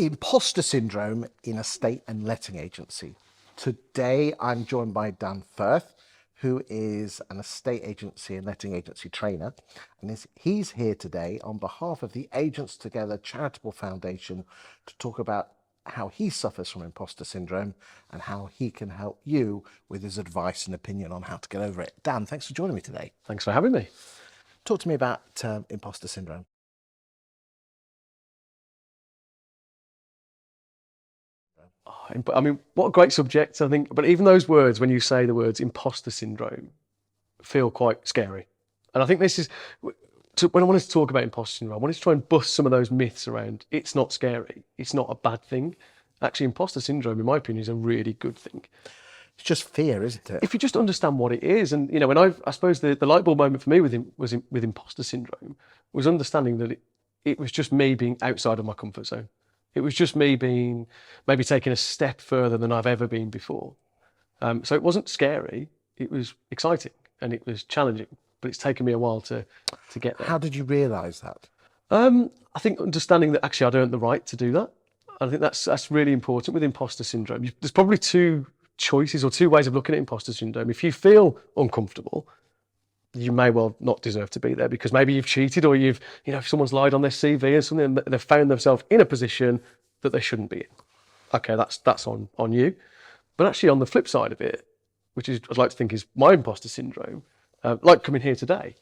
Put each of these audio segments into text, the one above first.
Imposter syndrome in a state and letting agency. Today, I'm joined by Dan Firth, who is an estate agency and letting agency trainer. And he's here today on behalf of the Agents Together Charitable Foundation to talk about how he suffers from imposter syndrome and how he can help you with his advice and opinion on how to get over it. Dan, thanks for joining me today. Thanks for having me. Talk to me about imposter syndrome. I mean, what a great subject, I think. But even those words, when you say the words imposter syndrome, feel quite scary. And I think this is, when I wanted to talk about imposter syndrome, I wanted to try and bust some of those myths around it's not scary, it's not a bad thing. Actually, imposter syndrome, in my opinion, is a really good thing. It's just fear, isn't it? If you just understand what it is. And, you know, when I suppose the light bulb moment for me with imposter syndrome was understanding that it was just me being outside of my comfort zone. It was just me being maybe taking a step further than I've ever been before. So it wasn't scary, it was exciting and it was challenging, but it's taken me a while to get there. How did you realise that? I think understanding that actually I'd earned the right to do that. I think that's really important with imposter syndrome. There's probably two choices or two ways of looking at imposter syndrome. If you feel uncomfortable, you may well not deserve to be there because maybe you've cheated or if someone's lied on their CV or something, and they've found themselves in a position that they shouldn't be in. Okay, that's on you. But actually on the flip side of it, which is I'd like to think is my imposter syndrome, like coming here today,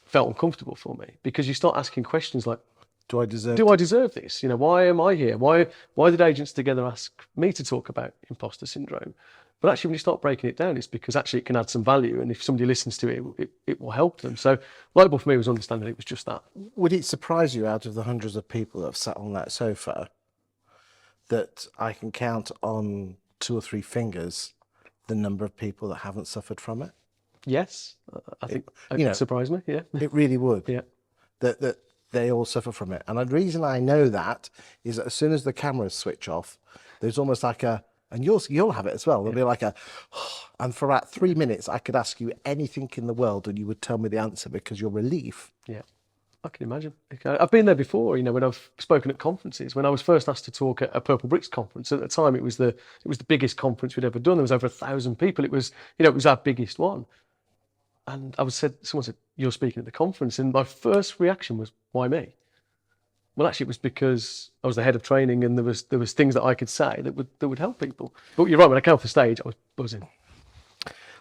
felt uncomfortable for me because you start asking questions like, Do I deserve this? Why am I here? Why did Agents Together ask me to talk about imposter syndrome? But actually, when you start breaking it down, it's because actually it can add some value. And if somebody listens to it, it will help them. So light bulb for me was understanding it was just that. Would it surprise you, out of the hundreds of people that have sat on that sofa, that I can count on 2 or 3 fingers the number of people that haven't suffered from it? Yes, I think it would surprise me, yeah. It really would. Yeah. That they all suffer from it. And the reason I know that is that as soon as the cameras switch off, there's almost like and you'll have it as well. There'll be like and for about 3 minutes, I could ask you anything in the world and you would tell me the answer because your relief. Yeah, I can imagine. I've been there before, when I've spoken at conferences. When I was first asked to talk at a Purple Bricks conference, at the time it was the biggest conference we'd ever done. There was over 1,000 people. It was our biggest one. And someone said, "You're speaking at the conference." And my first reaction was, "Why me?" Well, actually, it was because I was the head of training, and there was things that I could say that would help people. But you're right. When I came off the stage, I was buzzing.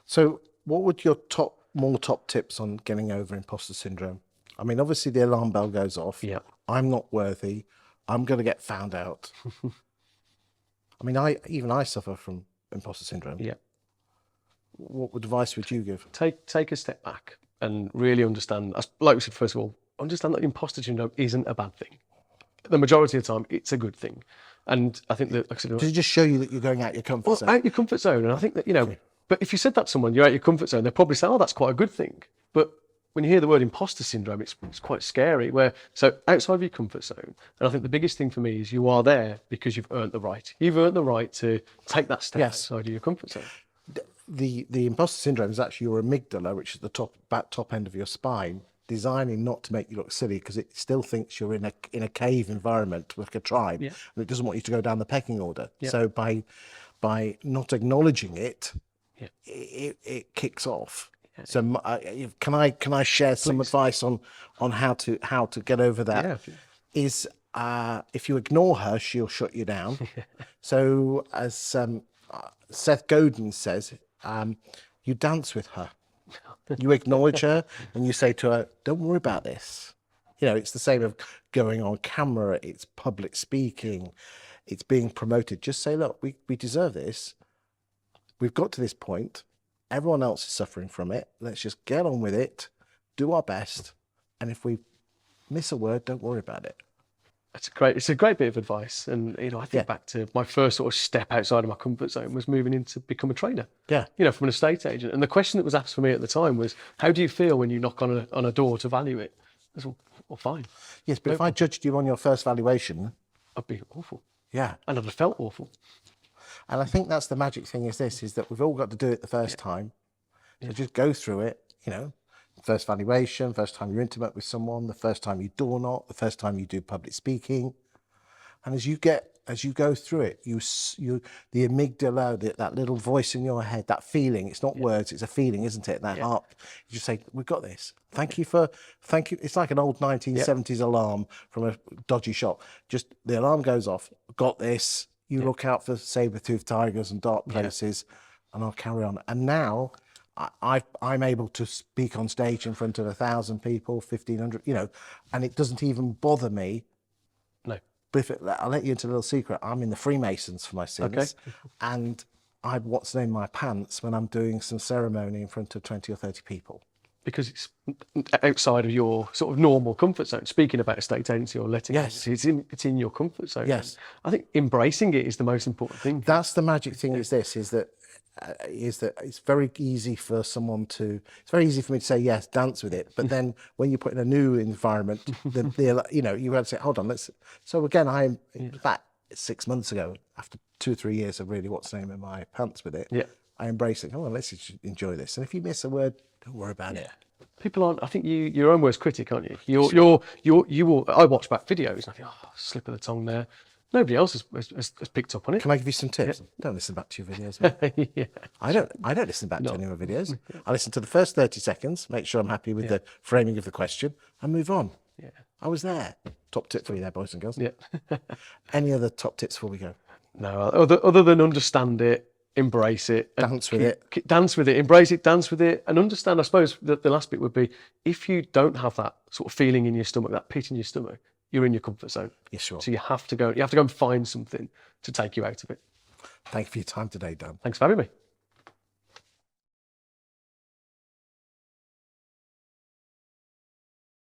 So, what would your top tips on getting over imposter syndrome? I mean, obviously the alarm bell goes off. Yeah. I'm not worthy. I'm going to get found out. I mean, I suffer from imposter syndrome. Yeah. What advice would you give? Take a step back and really understand. Like we said, first of all, understand that imposter syndrome isn't a bad thing. The majority of the time, it's a good thing. And I think that, like I said, does it just show you that you're going out your comfort zone? Out your comfort zone. And I think that, but if you said that to someone, you're out your comfort zone, they'll probably say, "Oh, that's quite a good thing." But when you hear the word imposter syndrome, it's quite scary. So outside of your comfort zone, and I think the biggest thing for me is you are there because you've earned the right. You've earned the right to take that step outside of your comfort zone. The imposter syndrome is actually your amygdala, which is the top end of your spine, designing not to make you look silly because it still thinks you're in a cave environment with a tribe, and it doesn't want you to go down the pecking order. So by not acknowledging it, it kicks off. So can I share some advice on how to get over that? Is if you ignore her, she'll shut you down. So as Seth Godin says, you dance with her. You acknowledge her and you say to her, "Don't worry about this." It's the same of going on camera. It's public speaking. It's being promoted. Just say, "Look, we deserve this. We've got to this point. Everyone else is suffering from it. Let's just get on with it, do our best. And if we miss a word, don't worry about it." It's a great bit of advice. And, I think back to my first sort of step outside of my comfort zone was moving in to become a trainer. Yeah. From an estate agent. And the question that was asked for me at the time was, how do you feel when you knock on a door to value it? I said, well, fine. Yes, but if I judged you on your first valuation, I'd be awful. Yeah. And I'd have felt awful. And I think that's the magic thing is that we've all got to do it the first time. So just go through it, first valuation, first time you're intimate with someone, the first time you door knock, the first time you do public speaking. And as you go through it, the amygdala, that little voice in your head, that feeling, it's not words, it's a feeling, isn't it? That heart, you just say, we've got this. Thank you. It's like an old 1970s alarm from a dodgy shop. Just the alarm goes off, got this. You look out for saber-toothed tigers and dark places, and I'll carry on. And now I'm able to speak on stage in front of 1,000 people, 1,500, and it doesn't even bother me. No. But I'll let you into a little secret. I'm in the Freemasons for my sins, and I what's in my pants when I'm doing some ceremony in front of 20 or 30 people. Because it's outside of your sort of normal comfort zone. Speaking about a state agency or letting agency, it's in your comfort zone. Yes. I think embracing it is the most important thing. That's the magic thing. Is that it's very easy for it's very easy for me to say yes, dance with it, but then when you put in a new environment, you have to say, hold on, so again, back 6 months ago, after 2 or 3 years of really what's the name in my pants with it, I embrace it. Come on, let's enjoy this. And if you miss a word, don't worry about it. People aren't. I think you're your own worst critic, aren't you? You will. I watch back videos and I think, slip of the tongue there. Nobody else has picked up on it. Can I give you some tips? Don't listen back to your videos, man. I don't listen back to any of my videos. I listen to the first 30 seconds, make sure I'm happy with the framing of the question, and move on. Yeah. I was there. Top tip for you there, boys and girls. Yeah. Any other top tips before we go? No, other than understand it, embrace it, dance with it, embrace it, dance with it, and understand. I suppose the last bit would be, if you don't have that sort of feeling in your stomach, that pit in your stomach, you're in your comfort zone. Yes, sure. So you have to go and find something to take you out of it. Thank you for your time today, Dan. Thanks for having me.